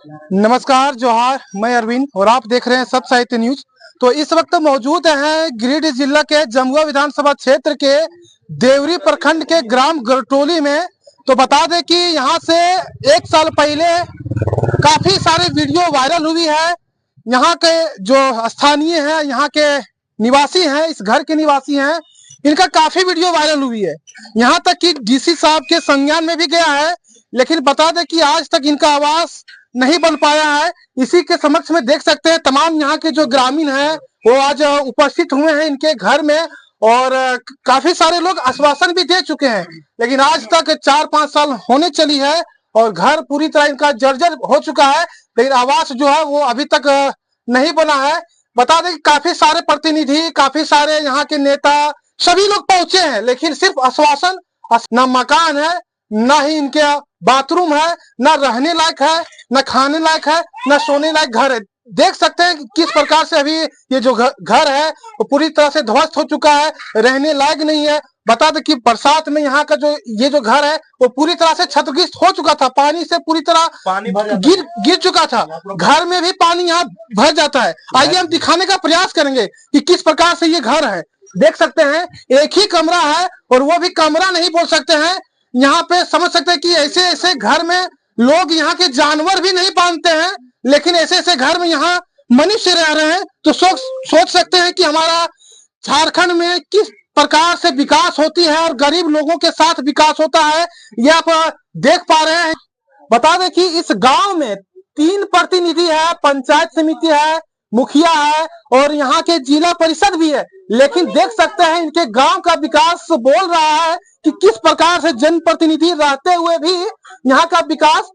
नमस्कार, जोहार। मैं अरविंद और आप देख रहे हैं सब साहित्य न्यूज। तो इस वक्त मौजूद हैं गिरिडीह जिला के जमुआ विधानसभा क्षेत्र के देवरी प्रखंड के ग्राम गरटोली में। तो बता दें कि यहाँ से 1 साल पहले काफी सारे वीडियो वायरल हुई है। यहाँ के जो स्थानीय हैं, यहाँ के निवासी हैं, इस घर के निवासी हैं, इनका काफी वीडियो वायरल हुई है। यहाँ तक कि डीसी साहब के संज्ञान में भी गया है, लेकिन बता दें कि आज तक इनका आवास नहीं बन पाया है। इसी के समक्ष में देख सकते हैं तमाम यहाँ के जो ग्रामीण हैं वो आज उपस्थित हुए हैं इनके घर में, और काफी सारे लोग आश्वासन भी दे चुके हैं, लेकिन आज तक 4-5 साल होने चली है और घर पूरी तरह इनका जर्जर हो चुका है, लेकिन आवास जो है वो अभी तक नहीं बना है। बता दें कि काफी सारे प्रतिनिधि, काफी सारे यहाँ के नेता, सभी लोग पहुंचे हैं, लेकिन सिर्फ आश्वासन। न मकान है, ना ही इनके बाथरूम है, ना रहने लायक है, न खाने लायक है, न सोने लायक घर है। देख सकते हैं कि किस प्रकार से अभी ये जो घर है वो पूरी तरह से ध्वस्त हो चुका है, रहने लायक नहीं है। बता दें कि बरसात में यहाँ का जो ये जो घर है वो पूरी तरह से क्षतिग्रस्त हो चुका था, पानी से पूरी तरह गिर चुका था। घर में भी पानी यहाँ भर जाता है। आइए हम दिखाने का प्रयास करेंगे कि किस प्रकार से ये घर है। देख सकते हैं एक ही कमरा है और वो भी कमरा नहीं बोल सकते हैं। यहाँ पे समझ सकते हैं कि ऐसे ऐसे घर में लोग यहाँ के जानवर भी नहीं बांधते हैं, लेकिन ऐसे ऐसे घर में यहाँ मनुष्य रह रहे हैं। तो सोच सकते हैं कि हमारा झारखंड में किस प्रकार से विकास होती है और गरीब लोगों के साथ विकास होता है, ये आप देख पा रहे हैं। बता दें कि इस गांव में 3 प्रतिनिधि है, पंचायत समिति है, मुखिया है और यहाँ के जिला परिषद भी है, लेकिन देख सकते हैं इनके गांव का विकास बोल रहा है कि किस प्रकार से जनप्रतिनिधि रहते हुए भी यहाँ का विकास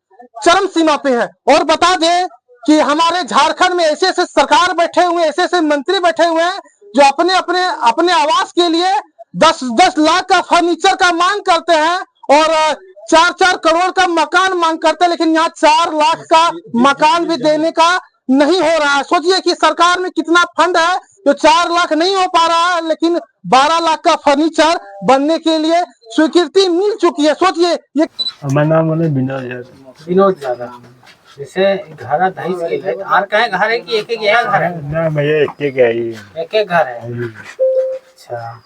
चरम सीमा पे है। और बता दें कि हमारे झारखंड में ऐसे ऐसे सरकार बैठे हुए, ऐसे ऐसे मंत्री बैठे हुए हैं जो अपने अपने अपने आवास के लिए 10-10 लाख का फर्नीचर का मांग करते हैं और 4-4 करोड़ का मकान मांग करते हैं, लेकिन यहाँ 4 लाख का मकान भी देने का नहीं हो रहा है। सोचिए कि सरकार में कितना फंड है, तो 4 लाख नहीं हो पा रहा है, लेकिन 12 लाख का फर्नीचर बनने के लिए स्वीकृति मिल चुकी है। सोचिए ये। हमारा नाम है विनोद यादव। जैसे घर दहिस गेल है, आर कहे घर है कि एक एक यह घर है? ना भैया एक है ही एक एक घर है। अच्छा,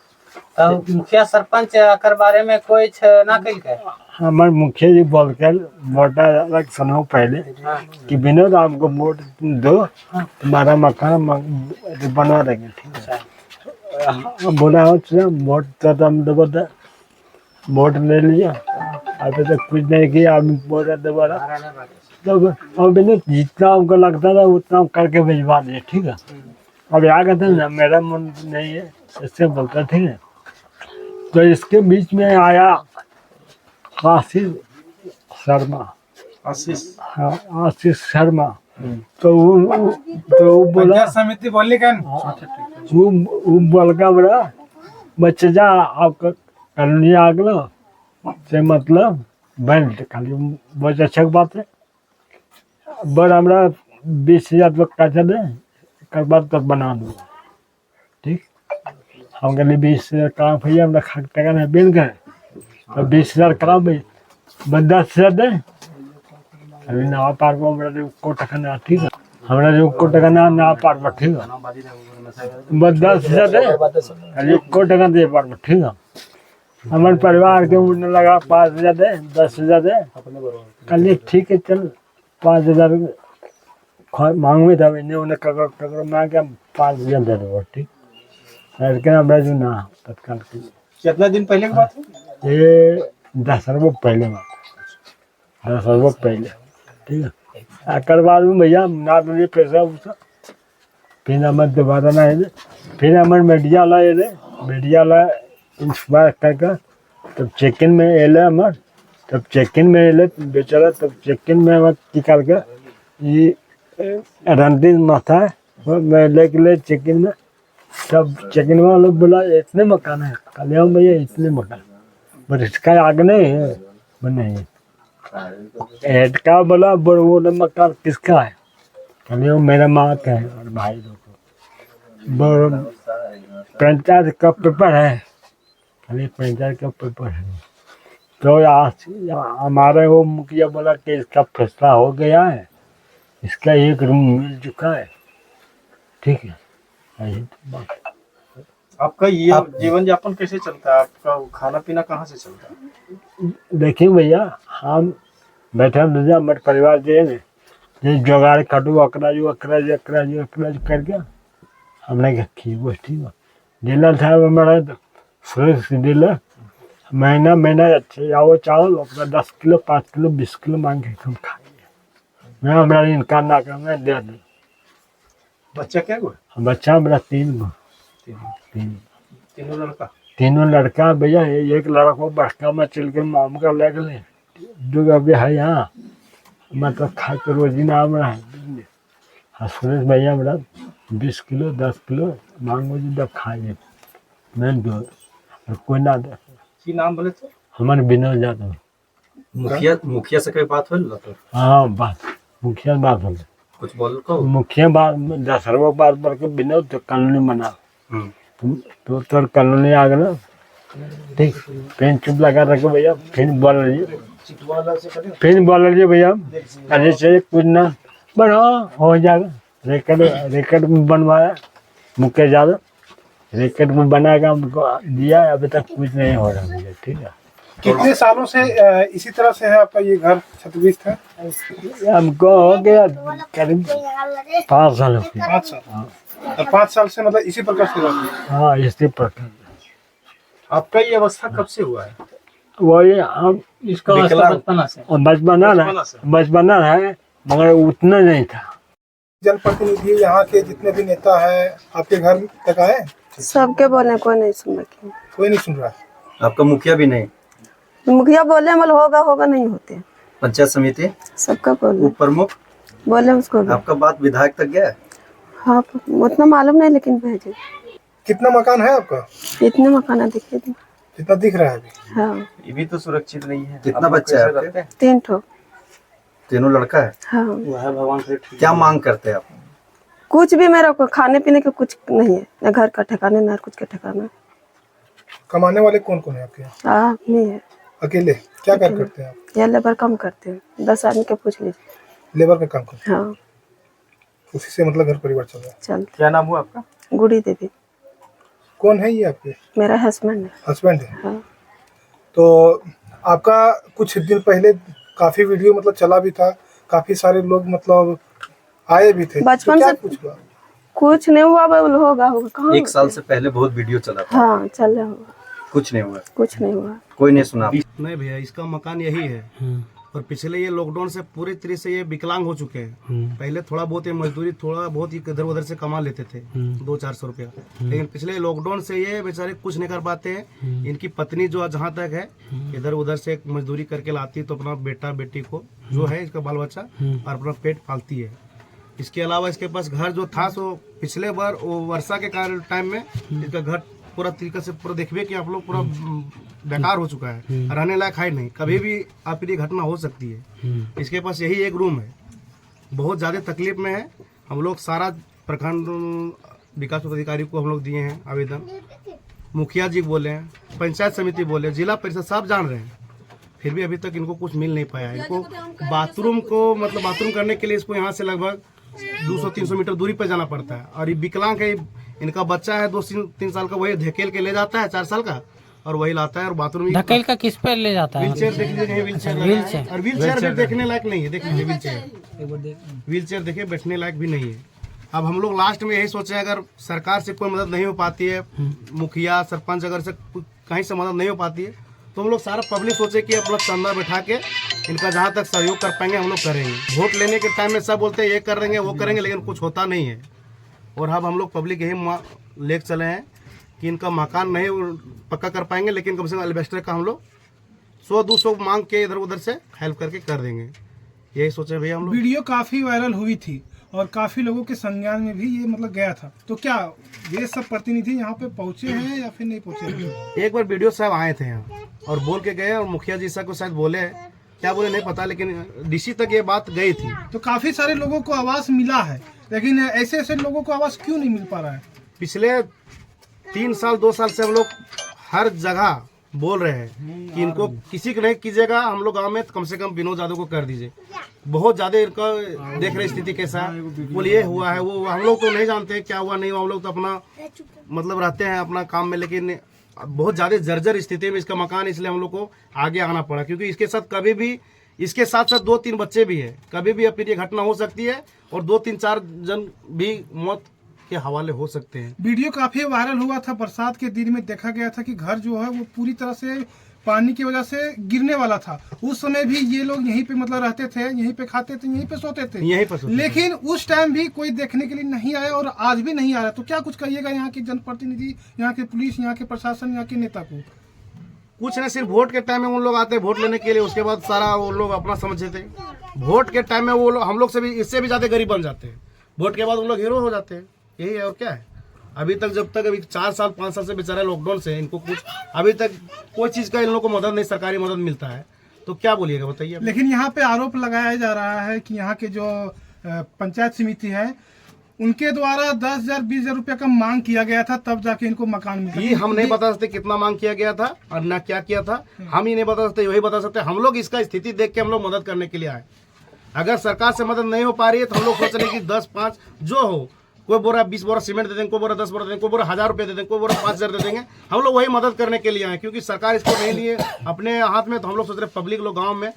तो मुखिया सरपंच कर बारे में कोई ना कल के? हमारे मुखिया जी बोल कर वोटा इलेक्शन हो पहले कि विनोद आपको वोट दो, तुम्हारा मकान बनवा देंगे। ठीक है, बोला वोट तो हम दोबारा वोट ले लिया, अभी तक कुछ नहीं किया। अभी वोट दोबारा तो विनोद जितना हमको लगता था उतना हम करके भिजवा दिए। ठीक है, अब आ गए थे ना, मेरा मन नहीं है इससे बोलता। ठीक है, तो इसके बीच में आया आशीष शर्मा। हाँ, आशीष शर्मा। तो वो बोला समिति बोली कन वो बोल का बड़ा बच्चे जा आपका कॉलोनी आ गलो से मतलब बन खाली बहुत अच्छा बात है। बड़ हमरा 20,000 रुपये का चले एक बार तक बना दो। ठीक, हम कहली 20,000 करा भैया हमरा खाक टका नहीं बिन गए, तो 20,000 करा भाई, बस 10,000 दे। अभी नवा पार को हमरा को टका ना। ठीक है, हमरा जो को टका ना पार पर। ठीक है, बस 10,000 दे, अरे को टका दे पार पर। ठीक है, हमारे परिवार के उड़ने लगा 5,000 दे, 10,000 दे। कल ठीक है चल 5,000 मांग में था, उन्हें ककड़ मांग के 5,000 दे दो। ठीक, जो ना तत्काल कितना दिन पहले की बात है? ये 10 रुपये पहले बात, 10 रुपये पहले। ठीक है, आकर बाद में भैया ना तो ये पैसा उसा फिर हमारे दोबारा ना है। फिर हमारे मीडिया वाला इंस्पायर करके तब चेक इन में एले हमारे, तब चेक इन में एले बेचारा, तब चेक इन में हमारे निकाल के ये रणदीप माथा है मैं ले चेक इन में। तब चेक इन वालों बोला इतने मकान है, कल भैया इतने मकान, बट इसका आगे नहीं है नहीं हेड का बोला वो मकान किसका है? कल मेरा माँ का है और भाई लोग। पंचायत का पेपर है, खाली पंचायत का पेपर है। तो हमारे वो मुखिया बोला कि इसका फैसला हो गया है, इसका एक रूम मिल चुका है, ठीक है। यही तो बात है। आपका ये जीवन यापन कैसे चलता है? आपका खाना पीना कहाँ से चलता है? देखिए भैया, हम बैठे रहे हमारे परिवार जो है ना, जोगाड़ खटू अकरा जो करके हमने की गोष्ठी डीलर था हमारा, फ्रेश डीलर महीना अच्छे आओ चावल अपना 10 किलो 5 किलो 20 किलो मांग के हम खाइए। मैं हमारा इनकार ना कर, मैं दे दूँ। बच्चा क्या हुआ? बच्चा मेरा 3 गो, तीनों लड़का भैया। एक लड़का बड़का में चल के माम का ले गए, जो अभी है यहाँ मतलब खा के रोजी नाम रहा है। सुरेश भैया मेरा 20 किलो 10 किलो मांगो जी जब खाइए, मैं दो और कोई ना दे। की नाम बोले तो? हमारे बिना जाता मुखिया से कोई बात होल तो? हाँ बात मुखिया बात हो कुछ बोल को मुखिया बात 10 बात पर के बिना तो कानूनी मना तो कानूनी आ गया, ठीक। पेन चुप लगा रखे भैया, फिर बोल लीजिए भैया अरे से कुछ ना बनो हो जाएगा। रिकॉर्ड में बनवाया मुकेश यादव, रिकॉर्ड में बनाएगा, हमको दिया। अभी तक कुछ नहीं हो रहा मुझे, ठीक है। कितने सालों से इसी तरह से है आपका ये घर क्षतिग्रस्त है? हमको हो गया करीब 5 साल हो गए। 5 साल? और 5 साल से मतलब इसी प्रकार से रहते हैं? हाँ इसी प्रकार। आपका ये अवस्था कब से हुआ है? वही हम इसका वास्ता बचपना है मगर उतना नहीं था। जनप्रतिनिधि यहाँ के जितने भी नेता है आपके घर तक आए? सबके बोले कोई नहीं सुन रहा, कोई नहीं सुन रहा है। आपका मुखिया भी नहीं? मुखिया बोले मल होगा नहीं होते। पंचायत समिति सबका बोले, उप प्रमुख बोले उसको भी। आपका बात विधायक तक गया? हाँ उतना मालूम नहीं लेकिन भेजे। कितना मकान है आपका? इतने मकान दिखे थे। जितना दिख रहा है अभी? हाँ ये भी तो सुरक्षित नहीं है। कितना बच्चा है आपके? 3 ठो। तीनों लड़का है? हाँ भगवान से क्या मांग करते हैं आप? कुछ भी मेरा को खाने पीने का कुछ नहीं है, न घर का ठिकाना न कुछ का ठिकाना। कमाने वाले कौन कौन है आपके यहाँ? हाँ नहीं है, अकेले? क्या काम करते हैं आप? यहाँ लेबर काम करते हैं, 10 आदमी के पूछ लीजिए। लेबर का काम करते हाँ हैं, उसी से मतलब घर परिवार चल रहा है। चलते। क्या नाम हुआ आपका? गुड़ी देवी। कौन है ये आपके? मेरा हस्बैंड है। हस्बैंड है? हाँ तो आपका कुछ दिन पहले काफी वीडियो मतलब चला भी था, काफी सारे लोग मतलब आए भी थे। बचपन तो क्या से कुछ हुआ? कुछ नहीं हुआ, होगा कहाँ। 1 साल से पहले बहुत वीडियो चला था। हाँ चल रहा होगा, कुछ नहीं हुआ? कुछ नहीं हुआ। कोई नहीं सुना? नहीं भैया, इसका मकान यही है और पिछले ये लॉकडाउन से पूरी तरह से ये विकलांग हो चुके हैं। पहले थोड़ा बहुत ये मजदूरी थोड़ा बहुत इधर उधर से कमा लेते थे 200-400 रुपया, लेकिन पिछले लॉकडाउन से ये बेचारे कुछ नहीं कर पाते हैं। इनकी पत्नी जो जहाँ तक है इधर उधर से मजदूरी करके लाती तो अपना बेटा बेटी को जो है इसका बाल बच्चा और अपना पेट पालती है। इसके अलावा इसके पास घर जो था सो पिछले बार वो वर्षा के कारण टाइम में इसका घर पूरा तरीके से पूरा देखिए कि आप लोग पूरा बेकार हो चुका है, रहने लायक है नहीं। कभी भी आपकी घटना हो सकती है। इसके पास यही एक रूम है, बहुत ज़्यादा तकलीफ में है। हम लोग सारा प्रखंड विकास अधिकारी को हम लोग दिए हैं आवेदन, मुखिया जी बोले हैं, पंचायत समिति बोले, जिला परिषद सब जान रहे हैं, फिर भी अभी तक इनको कुछ मिल नहीं पाया। इनको बाथरूम को मतलब बाथरूम करने के लिए इसको यहाँ से लगभग 200-300 मीटर दूरी पर जाना पड़ता है। और ये विकलांग है, इनका बच्चा है 2-3 साल का, वही धकेल के ले जाता है 4 साल का और वही लाता है। और बाथरूम धकेल का किस पे ले जाता है? व्हील चेयर देख लीजिए, व्हील चेयर और व्हील चेयर भी देखने लायक नहीं है। देख लीजिए व्हील चेयर देखिए बैठने लायक भी नहीं है। अब हम लोग लास्ट में यही सोचे अगर सरकार से कोई मदद नहीं हो पाती है, मुखिया सरपंच अगर से कहीं से मदद नहीं हो पाती है तो हम लोग सारा पब्लिक सोचे कि अपना चंदा बैठा के इनका जहाँ तक सहयोग कर पाएंगे हम लोग करेंगे। वोट लेने के टाइम में सब बोलते हैं ये कर देंगे वो करेंगे, लेकिन कुछ होता नहीं है। और अब हम लोग पब्लिक यही लेके चले हैं कि इनका मकान नहीं पक्का कर पाएंगे, लेकिन कम से कम एल्वेस्टर का हम लोग 100-200 मांग के इधर उधर से हेल्प करके कर देंगे, यही सोचे भैया हम लोग। वीडियो काफी वायरल हुई थी और काफी लोगों के संज्ञान में भी ये मतलब गया था, तो क्या ये सब प्रतिनिधि यहाँ पे पहुँचे हैं या फिर नहीं पहुँचे? एक बार वीडियो साहब आए थे यहाँ और बोल के गए और मुखिया जी साहब को शायद बोले, क्या बोले नहीं पता, लेकिन डीसी तक ये बात गई थी। तो काफी सारे लोगों को आवास मिला है, लेकिन ऐसे लोगों को आवास क्यों नहीं मिल पा रहा है? पिछले 3 साल 2 साल से हम लोग हर जगह बोल रहे हैं कि इनको किसी को नहीं कीजिएगा, हम लोग गांव में कम से कम विनोद यादव को कर दीजिए। बहुत ज्यादा इनका देख रहे स्थिति कैसा है, बोलिए हुआ है वो, हम लोग तो नहीं जानते हैं क्या हुआ नहीं हुआ, हम लोग तो अपना मतलब रहते हैं अपना काम में, लेकिन बहुत ज्यादा जर्जर स्थिति में इसका मकान, इसलिए हम लोग को आगे आना पड़ा, क्योंकि इसके साथ कभी भी, इसके साथ साथ 2-3 बच्चे भी है, कभी भी अपनी ये घटना हो सकती है और 2-3-4 जन भी मौत के हवाले हो सकते हैं। वीडियो काफी वायरल हुआ था, बरसात के दिन में देखा गया था कि घर जो है वो पूरी तरह से पानी की वजह से गिरने वाला था। उस समय भी ये लोग यहीं पे मतलब रहते थे, यहीं पे खाते थे, यहीं पे सोते थे, यहीं पर सोते थे। लेकिन उस टाइम भी कोई देखने के लिए नहीं आया और आज भी नहीं आ रहा। तो क्या कुछ कहिएगा यहाँ के जनप्रतिनिधि, यहाँ के पुलिस, यहाँ के प्रशासन, यहाँ के नेता को? कुछ नहीं, सिर्फ वोट के टाइम में उन लोग आते हैं वोट लेने के लिए, उसके बाद सारा वो लोग अपना समझते थे। वोट के टाइम में वो लोग हम लोग से भी, इससे भी ज्यादा गरीब बन जाते हैं, वोट के बाद उन लोग हीरो हो जाते हैं। यही है और क्या है। अभी तक जब तक अभी 4 साल 5 साल से बेचारा लॉकडाउन से इनको कुछ अभी तक कोई चीज का इन लोगों को मदद नहीं, सरकारी मदद मिलता है, तो क्या बोलिएगा बताइए। लेकिन यहाँ पे आरोप लगाया जा रहा है कि यहाँ के जो पंचायत समिति है उनके द्वारा 10,000 20,000 रुपया का मांग किया गया था, तब जाके इनको मकान मिला। ये हम नहीं बता सकते कितना मांग किया गया था और ना क्या किया था, हम ही नहीं बता सकते, वही बता सकते। हम लोग इसका स्थिति देख के हम लोग मदद करने के लिए आए। अगर सरकार से मदद नहीं हो पा रही है तो हम लोग सोच रहे हैं कि 10-5 जो हो, कोई बोरा 20 बोरा सीमेंट दे देंगे, कोई बोरा 10 बोरा दे देंगे, कोई बोरा 1,000 रुपये दे देंगे, कोई बोरा 5,000 दे देंगे। हम लोग वही मदद करने के लिए आए, क्योंकि सरकार इसको नहीं लिए अपने हाथ में, तो हम लोग सोच रहे पब्लिक लोग गाँव में,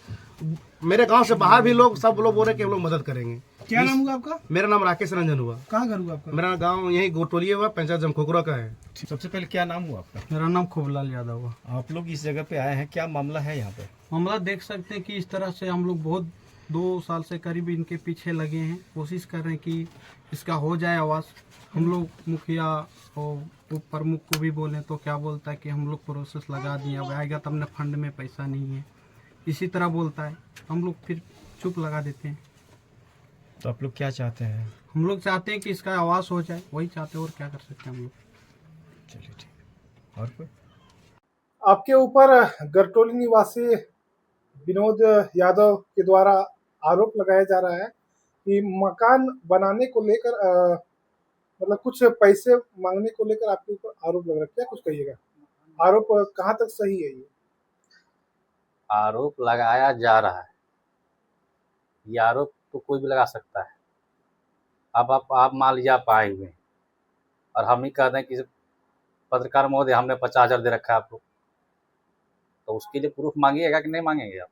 मेरे गाँव से बाहर भी लोग, सब लोग बोल रहे कि हम लोग मदद करेंगे। क्या नाम हुआ आपका? मेरा नाम राकेश रंजन हुआ। कहाँ घर हुआ आपका? मेरा गाँव यही गोटोलिया हुआ, पंचायत जमखोकरा का है। सबसे पहले क्या नाम हुआ आपका? मेरा नाम खूबलाल यादव हुआ। आप लोग इस जगह पे आए हैं, क्या मामला है यहाँ पे? मामला देख सकते हैं कि इस तरह से हम लोग बहुत 2 साल से करीब इनके पीछे लगे हैं, कोशिश कर रहे हैं कि इसका हो जाए आवाज़। हम लोग मुखिया और प्रमुख को भी बोले तो क्या बोलता है कि हम लोग प्रोसेस लगा दिए, अब आएगा तब ने, फंड में पैसा नहीं है, इसी तरह बोलता है। हम लोग फिर चुप लगा देते हैं। तो आप लोग क्या चाहते हैं? हम लोग चाहते हैं कि इसका आवाज़ हो जाए, वही चाहते हैं, और क्या कर सकते हैं हम लोग। चलिए ठीक। और कोई? आपके ऊपर गरटोली निवासी विनोद यादव के द्वारा आरोप लगाया जा रहा है कि मकान बनाने को लेकर मतलब कुछ पैसे मांगने को लेकर आपके ऊपर आरोप लग रहा है। क्या कुछ कहिएगा? आरोप कहाँ तक सही है? ये आरोप लगाया जा रहा है, ये आरोप तो कोई भी लगा सकता है। अब आप मान लीजिए आप आए हुए हैं और हम ही कहते हैं कि पत्रकार महोदय हमने 50,000 दे रखा है आपको, तो उसके लिए प्रूफ मांगिएगा कि नहीं मांगेंगे आप?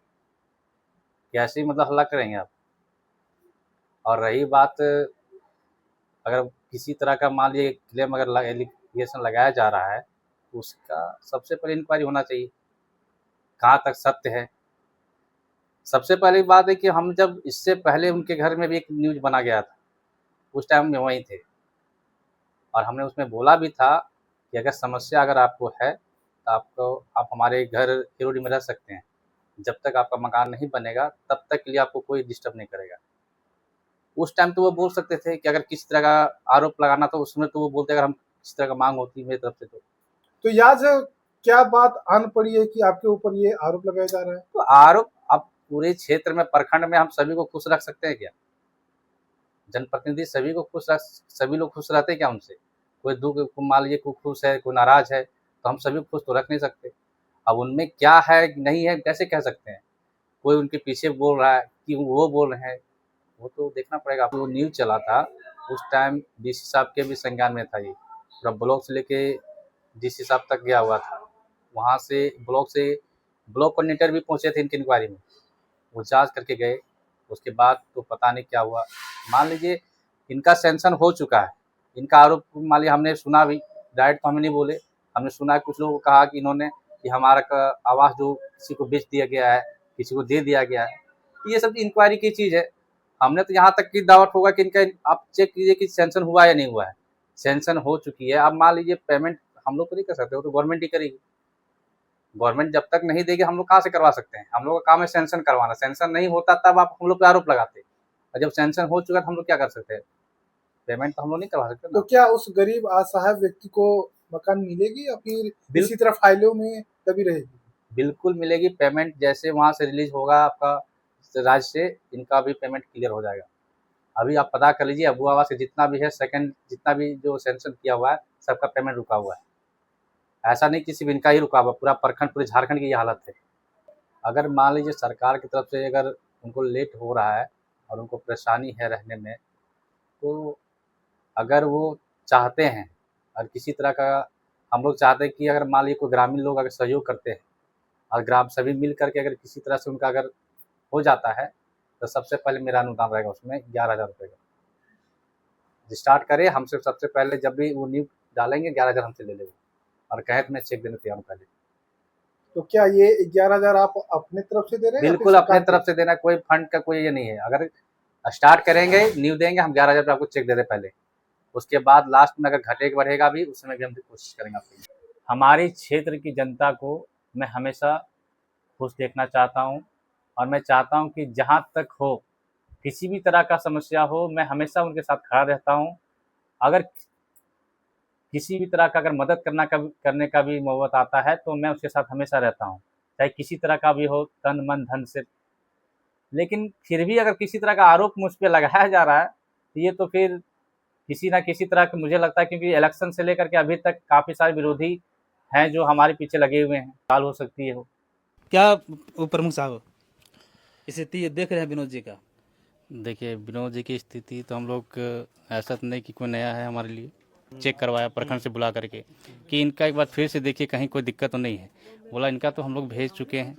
कैसे मतलब हल्ला करेंगे आप? और रही बात, अगर किसी तरह का मान लीजिए क्लेम अगर एलिगेशन लगाया जा रहा है तो उसका सबसे पहले इंक्वायरी होना चाहिए, कहाँ तक सत्य है। सबसे पहली बात है कि हम जब इससे पहले उनके घर में भी एक न्यूज़ बना गया था, उस टाइम में वहीं थे और हमने उसमें बोला भी था कि अगर समस्या अगर आपको है तो आप हमारे घर हिरोडी में रह सकते हैं, जब तक आपका मकान नहीं बनेगा तब तक के लिए आपको कोई डिस्टर्ब नहीं करेगा। उस टाइम तो वो बोल सकते थे कि अगर किसी तरह का आरोप लगाना तो उसमें तो वो बोलते अगर हम किसी तरह का मांग होती मेरी तरफ से तो याद है क्या बात आन पड़ी है कि आपके ऊपर ये आरोप लगाया जा रहा है? तो आरोप अब पूरे क्षेत्र में, प्रखंड में हम सभी को खुश रख सकते हैं क्या? जनप्रतिनिधि सभी को खुश रख, सभी लोग खुश रहते हैं क्या उनसे? कोई दुख मान लीजिए कोई खुश है, कोई नाराज है, तो हम सभी खुश तो रख नहीं सकते। अब उनमें क्या है नहीं है कैसे कह सकते हैं? कोई उनके पीछे बोल रहा है कि वो बोल रहे हैं, वो तो देखना पड़ेगा। वो न्यूज़ चला था उस टाइम, डीसी साहब के भी संज्ञान में था, ये पूरा ब्लॉक से लेके डीसी साहब तक गया हुआ था। वहाँ से ब्लॉक कोऑर्डिनेटर भी पहुँचे थे इनकी इंक्वायरी में, वो जांच करके गए। उसके बाद तो पता नहीं क्या हुआ। मान लीजिए इनका सैंक्शन हो चुका है, इनका आरोप मान लीजिए हमने सुना भी, डायरेक्ट तो हमें नहीं बोले, हमने सुना है कुछ लोगों को कहा कि इन्होंने कि हमारा आवास जो किसी को बेच दिया गया है, किसी को दे दिया गया है, ये सब इंक्वायरी की चीज़ है। हमने तो यहाँ तक की दावत होगा कि इनका आप चेक कीजिए कि सैंक्शन हुआ या नहीं हुआ है। सैंक्शन हो चुकी है, अब मान लीजिए पेमेंट हम लोग तो नहीं कर सकते, वो तो गवर्नमेंट ही करेगी। गवर्नमेंट जब तक नहीं देगी हम लोग कहाँ से करवा सकते हैं? हम लोग का काम है सैंक्शन करवाना। सैंक्शन नहीं होता तब आप हम लोग पे आरोप लगाते हैं, और जब सैंक्शन हो चुका तो हम लोग क्या कर सकते हैं? पेमेंट तो हम लोग नहीं करवा सकते। तो क्या उस गरीब असहाय व्यक्ति को मकान मिलेगी या फिर इसी तरह फाइलों में दबी रहेगी? बिल्कुल मिलेगी। पेमेंट जैसे वहाँ से रिलीज होगा आपका राज्य से, इनका भी पेमेंट क्लियर हो जाएगा। अभी आप पता कर लीजिए अबू आवास के जितना भी है, सेकंड जितना भी जो सैंक्शन किया हुआ है, सबका पेमेंट रुका हुआ है। ऐसा नहीं कि सिर्फ इनका ही रुका हुआ, पूरा प्रखंड पूरे झारखंड की ये हालत है। अगर मान लीजिए सरकार की तरफ से अगर उनको लेट हो रहा है और उनको परेशानी है रहने में, तो अगर वो चाहते हैं और किसी तरह का, हम लोग चाहते हैं कि अगर मान लीजिए कोई ग्रामीण लोग अगर सहयोग करते हैं और ग्राम सभी मिल करके अगर किसी तरह से उनका अगर हो जाता है, तो सबसे पहले मेरा अनुदान रहेगा उसमें 11,000 रुपये का। स्टार्ट करें हमसे, सबसे पहले जब भी वो नींव डालेंगे 11,000 हमसे ले लेंगे और कहे तो मैं चेक देने तैयार हूँ पहले। तो क्या ये 11,000 आप अपने तरफ से दे रहे हैं? बिल्कुल अपने तरफ से देना, कोई फंड का कोई ये नहीं है। अगर स्टार्ट करेंगे नींव देंगे हम 11,000 रुपये आपको चेक दे दें पहले, उसके बाद लास्ट में अगर घटेगा बढ़ेगा भी उसमें भी हम कोशिश करेंगे आपके। हमारे क्षेत्र की जनता को मैं हमेशा खुश देखना चाहता हूँ और मैं चाहता हूँ कि जहाँ तक हो किसी भी तरह का समस्या हो मैं हमेशा उनके साथ खड़ा रहता हूँ। अगर किसी भी तरह का अगर मदद करने का भी नौबत आता है तो मैं उसके साथ हमेशा रहता हूँ, चाहे किसी तरह का भी हो, तन मन धन से। लेकिन फिर भी अगर किसी तरह का आरोप मुझ पर लगाया जा रहा है तो ये तो फिर किसी ना किसी तरह के मुझे लगता है, क्योंकि इलेक्शन से लेकर के अभी तक काफ़ी सारे विरोधी हैं जो हमारे पीछे लगे हुए हैं, काल हो सकती है। क्या प्रमुख साहब स्थिति ये देख रहे हैं विनोद जी का? देखिए विनोद जी की स्थिति तो हम लोग, ऐसा तो नहीं कि कोई नया है हमारे लिए। चेक करवाया प्रखंड से बुला करके कि इनका एक बार फिर से देखिए कहीं कोई दिक्कत तो नहीं है। बोला इनका तो हम लोग भेज चुके हैं,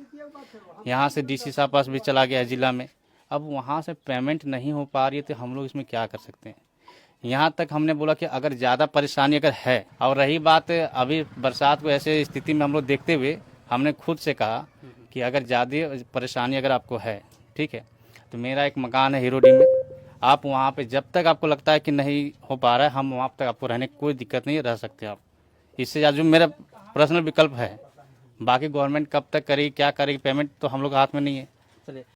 यहाँ से डीसी साहब पास भी चला गया है जिला में। अब वहाँ से पेमेंट नहीं हो पा रही है तो हम लोग इसमें क्या कर सकते हैं। यहाँ तक हमने बोला कि अगर ज़्यादा परेशानी अगर है, और रही बात अभी बरसात को ऐसे स्थिति में हम लोग देखते हुए हमने खुद से कहा कि अगर ज़्यादा परेशानी अगर आपको है, ठीक है, तो मेरा एक मकान है हीरोडी में, आप वहाँ पे जब तक आपको लगता है कि नहीं हो पा रहा है, हम वहाँ तक आपको रहने की कोई दिक्कत नहीं, रह सकते आप। इससे ज़्यादा जो मेरा पर्सनल विकल्प है, बाकी गवर्नमेंट कब तक करेगी क्या करेगी पेमेंट तो हम लोग हाथ में नहीं है। चलिए।